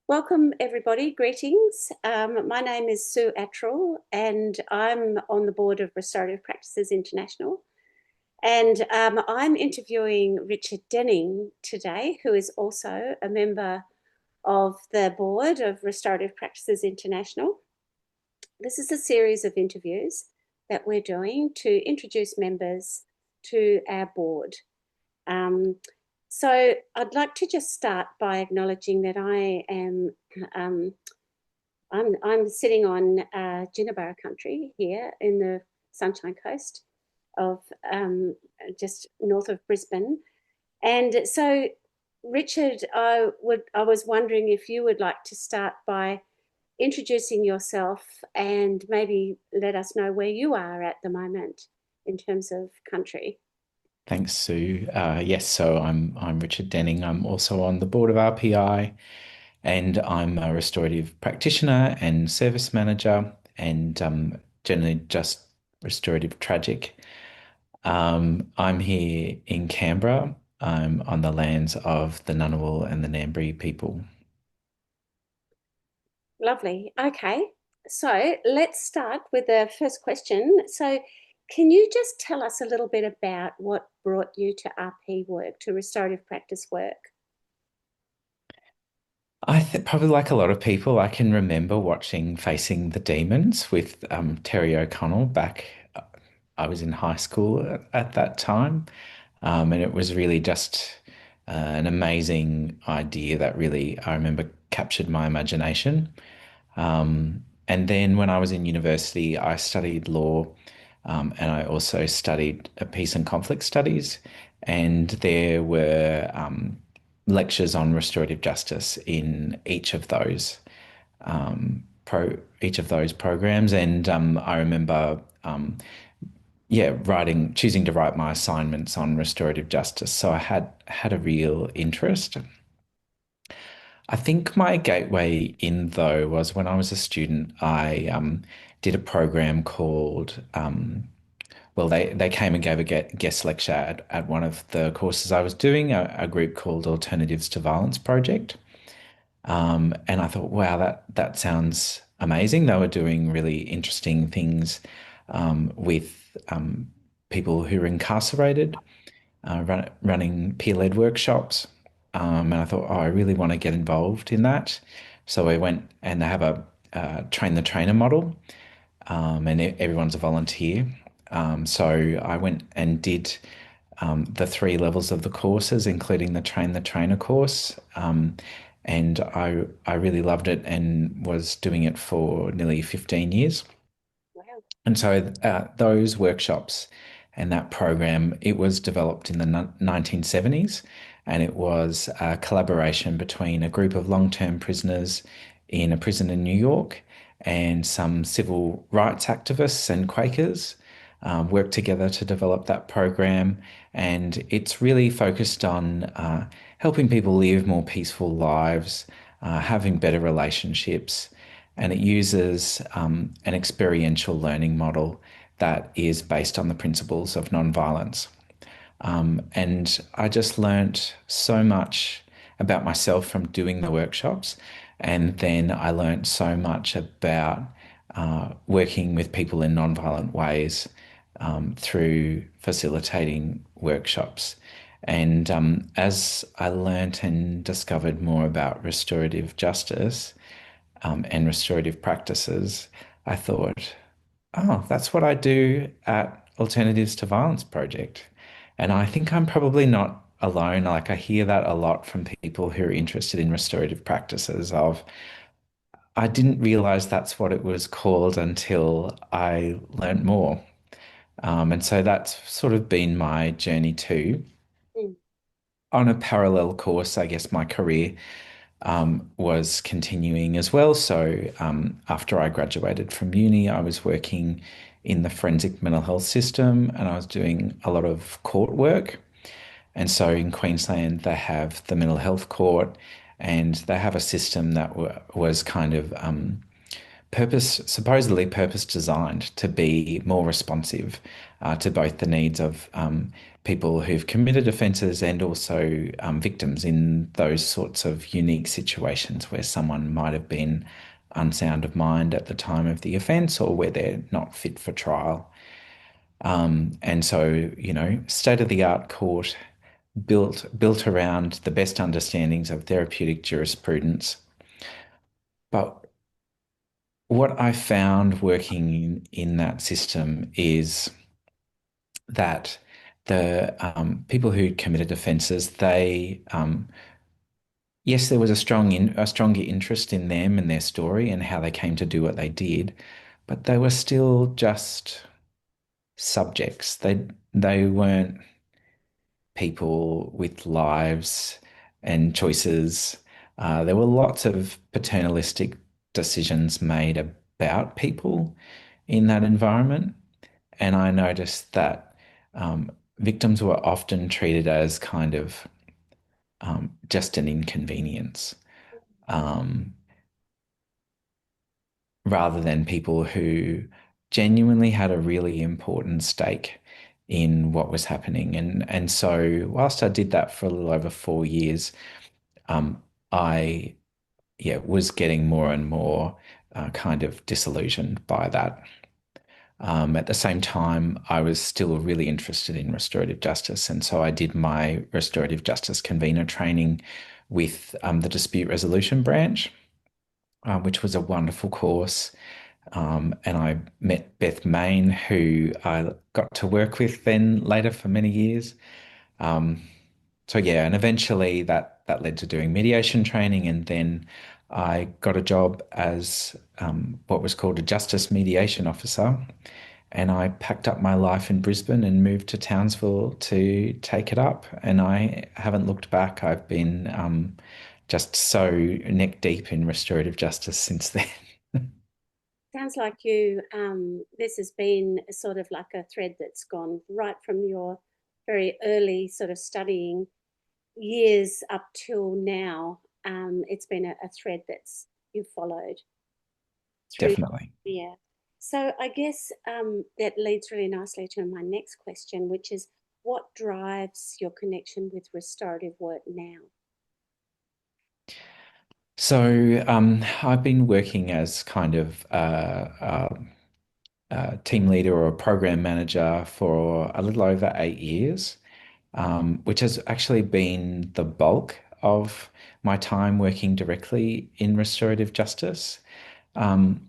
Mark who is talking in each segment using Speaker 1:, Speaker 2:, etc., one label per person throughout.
Speaker 1: Welcome, everybody. Greetings. My name is Sue Attrell, and I'm on the board of Restorative Practices International. And I'm interviewing Richard Denning today, who is also a member of the board of Restorative Practices International. This is a series of interviews that we're doing to introduce members to our board. So I'd like to just start by acknowledging that um, I'm sitting on Jinnabara country here in the Sunshine Coast of just north of Brisbane. And so, Richard, I was wondering if you would like to start by introducing yourself and maybe let us know where you are at the moment in terms of country.
Speaker 2: Thanks, Sue. Yes, so I'm Richard Denning. I'm also on the board of RPI, and I'm a restorative practitioner and service manager, and generally just restorative tragic. I'm here in Canberra. I'm on the lands of the Ngunnawal and the Ngambri people.
Speaker 1: Lovely. Okay. So let's start with the first question. So, can you just tell us a little bit about what brought you to RP work, to restorative practice work?
Speaker 2: I th Probably like a lot of people, I can remember watching Facing the Demons with Terry O'Connell back. I was in high school at that time, and it was really just an amazing idea that really I remember captured my imagination. And then when I was in university, I studied law, and I also studied peace and conflict studies, and there were lectures on restorative justice in each of those programs. And I remember, choosing to write my assignments on restorative justice. So I had a real interest. I think my gateway in, though, was when I was a student. I did a program called, they came and gave a guest lecture at one of the courses I was doing, a group called Alternatives to Violence Project. And I thought, wow, that sounds amazing. They were doing really interesting things with people who are incarcerated, running peer-led workshops. And I thought, oh, I really want to get involved in that. So I went, and they have a train the trainer model, and everyone's a volunteer. So I went and did the three levels of the courses, including the train the trainer course. And I really loved it and was doing it for nearly 15 years.
Speaker 1: Wow.
Speaker 2: And so those workshops and that program, it was developed in the 1970s, and it was a collaboration between a group of long-term prisoners in a prison in New York and some civil rights activists and Quakers worked together to develop that program. And it's really focused on helping people live more peaceful lives, having better relationships, and it uses an experiential learning model that is based on the principles of nonviolence. And I just learnt so much about myself from doing the workshops. And then I learnt so much about working with people in nonviolent ways through facilitating workshops. And as I learnt and discovered more about restorative justice, and restorative practices, I thought, oh, that's what I do at Alternatives to Violence Project. And I think I'm probably not alone. Like I hear that a lot from people who are interested in restorative practices of, I didn't realize that's what it was called until I learned more. And so that's sort of been my journey too.
Speaker 1: Mm.
Speaker 2: On a parallel course, I guess my career was continuing as well. So after I graduated from uni, I was working in the forensic mental health system, and I was doing a lot of court work. And so in Queensland, they have the mental health court, and they have a system that was kind of supposedly purpose designed to be more responsive to both the needs of people who've committed offences and also victims in those sorts of unique situations where someone might have been unsound of mind at the time of the offence or where they're not fit for trial. And so, state-of-the-art court built around the best understandings of therapeutic jurisprudence. But what I found working in that system is that the people who committed offences, yes, there was a stronger interest in them and their story and how they came to do what they did, but they were still just subjects. They weren't people with lives and choices. There were lots of paternalistic decisions made about people in that environment. And I noticed that victims were often treated as kind of just an inconvenience um, rather than people who genuinely had a really important stake in what was happening. And so whilst I did that for a little over 4 years, um, I was getting more and more kind of disillusioned by that. At the same time, I was still really interested in restorative justice. And so I did my restorative justice convener training with the dispute resolution branch, which was a wonderful course. And I met Beth Main, who I got to work with then later for many years. Um, so yeah, and eventually that led to doing mediation training, and then I got a job as what was called a justice mediation officer, and I packed up my life in Brisbane and moved to Townsville to take it up. And I haven't looked back. I've been just so neck deep in restorative justice since then.
Speaker 1: Sounds like this has been sort of like a thread that's gone right from your very early sort of studying years up till now. It's been a thread that's you've followed through.
Speaker 2: Definitely.
Speaker 1: Yeah. So I guess that leads really nicely to my next question, which is what drives your connection with restorative work now?
Speaker 2: So I've been working as kind of team leader or a program manager for a little over 8 years, which has actually been the bulk of my time working directly in restorative justice. Um,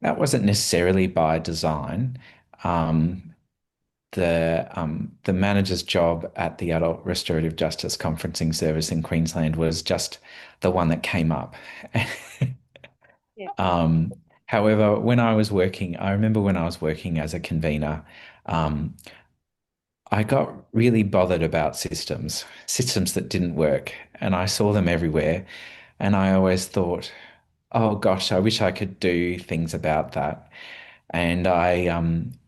Speaker 2: that wasn't necessarily by design. Um, the manager's job at the Adult Restorative Justice Conferencing Service in Queensland was just the one that came up.
Speaker 1: Yeah.
Speaker 2: Um, However, I remember when I was working as a convener, um, I got really bothered about systems that didn't work, and I saw them everywhere. And I always thought, oh gosh, I wish I could do things about that. And I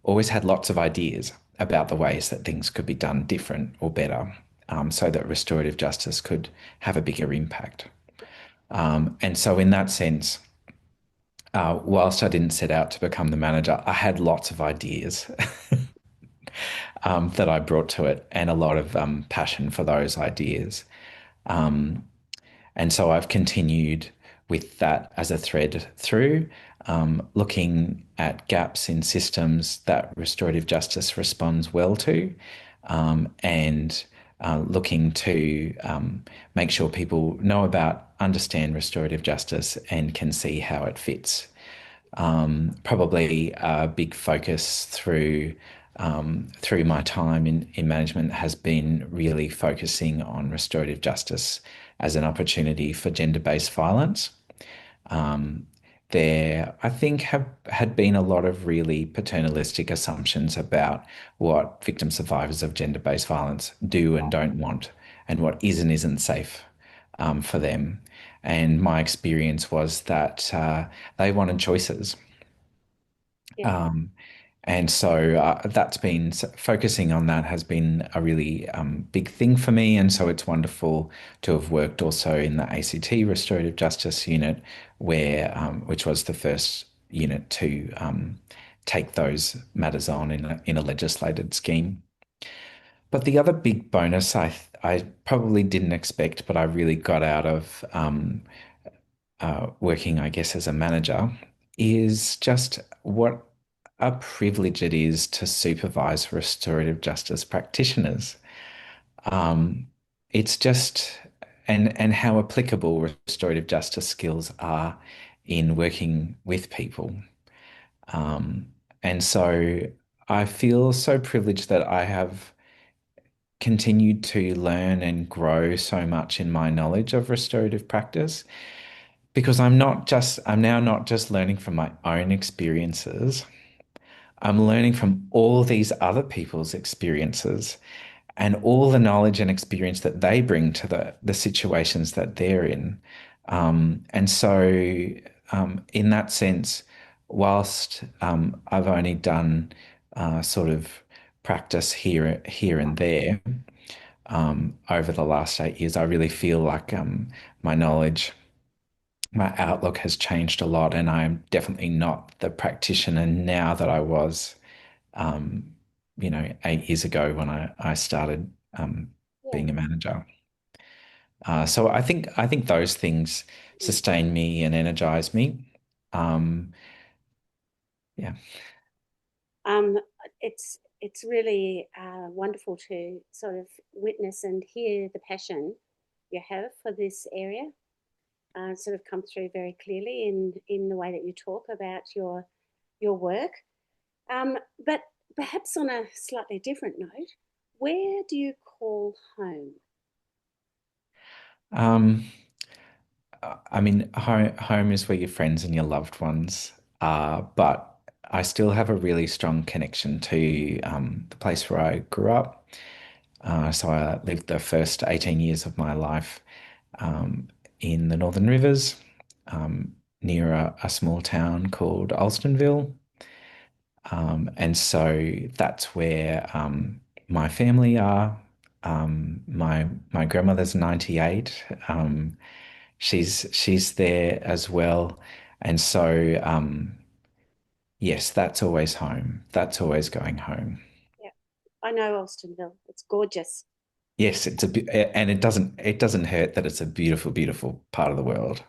Speaker 2: always had lots of ideas about the ways that things could be done different or better, so that restorative justice could have a bigger impact. And so, in that sense, whilst I didn't set out to become the manager, I had lots of ideas that I brought to it and a lot of passion for those ideas. Um, and so I've continued with that as a thread through, looking at gaps in systems that restorative justice responds well to, and looking to make sure people know about, understand restorative justice, and can see how it fits. Probably a big focus through my time in management has been really focusing on restorative justice as an opportunity for gender-based violence. Um, there, I think, have had been a lot of really paternalistic assumptions about what victim survivors of gender-based violence do and don't want, and what is and isn't safe for them. And my experience was that they wanted choices.
Speaker 1: Yeah.
Speaker 2: Um, and so that's been focusing on that has been a really big thing for me. And so it's wonderful to have worked also in the ACT Restorative Justice Unit, which was the first unit to take those matters on in a legislated scheme. But the other big bonus I probably didn't expect, but I really got out of working, I guess, as a manager, is just what a privilege it is to supervise restorative justice practitioners. Um, it's just and how applicable restorative justice skills are in working with people. Um, and so I feel so privileged that I have continued to learn and grow so much in my knowledge of restorative practice because I'm now not just learning from my own experiences. I'm learning from all these other people's experiences and all the knowledge and experience that they bring to the situations that they're in. And so, in that sense, whilst I've only done sort of practice here and there over the last 8 years, I really feel like my knowledge, my outlook has changed a lot, and I'm definitely not the practitioner now that I was um, 8 years ago when I started
Speaker 1: Yeah.
Speaker 2: being a manager. So I think those things
Speaker 1: Mm.
Speaker 2: sustain me and energize me. Um, yeah,
Speaker 1: Um, it's really wonderful to sort of witness and hear the passion you have for this area. Sort of come through very clearly in the way that you talk about your work. But perhaps on a slightly different note, where do you call home?
Speaker 2: um, I mean, home is where your friends and your loved ones are, but I still have a really strong connection to the place where I grew up. So I lived the first 18 years of my life um, in the Northern Rivers, near a small town called Alstonville. And so that's where my family are. My grandmother's 98. She's there as well. And so yes, that's always home. That's always going home.
Speaker 1: Yeah, I know Alstonville. It's gorgeous.
Speaker 2: Yes, and it doesn't hurt that it's a beautiful, beautiful part of the world.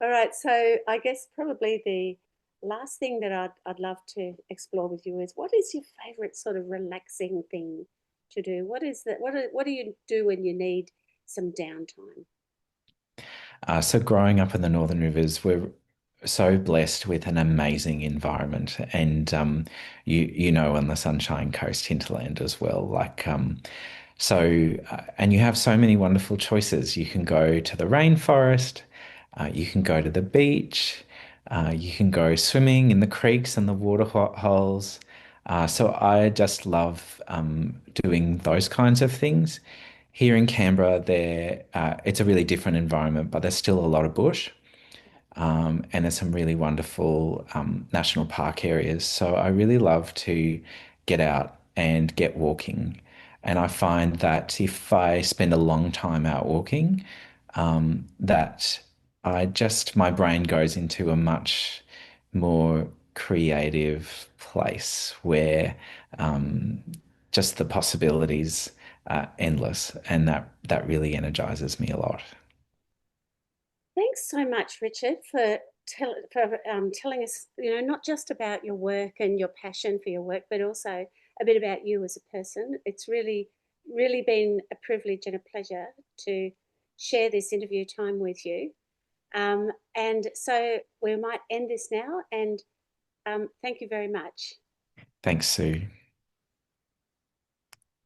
Speaker 1: All right, so I guess probably the last thing that I'd love to explore with you is what is your favorite sort of relaxing thing to do? What is that? What do you do when you need some downtime?
Speaker 2: So growing up in the Northern Rivers, we're so blessed with an amazing environment, and you know, on the Sunshine Coast hinterland as well. And you have so many wonderful choices. You can go to the rainforest, you can go to the beach, you can go swimming in the creeks and the holes. So I just love doing those kinds of things. Here in Canberra, it's a really different environment, but there's still a lot of bush. And there's some really wonderful national park areas. So I really love to get out and get walking. And I find that if I spend a long time out walking, that my brain goes into a much more creative place where um, just the possibilities are endless. And that really energizes me a lot.
Speaker 1: Thanks so much, Richard, for telling us, not just about your work and your passion for your work, but also a bit about you as a person. It's really, really been a privilege and a pleasure to share this interview time with you. And so we might end this now. And thank you very much.
Speaker 2: Thanks, Sue.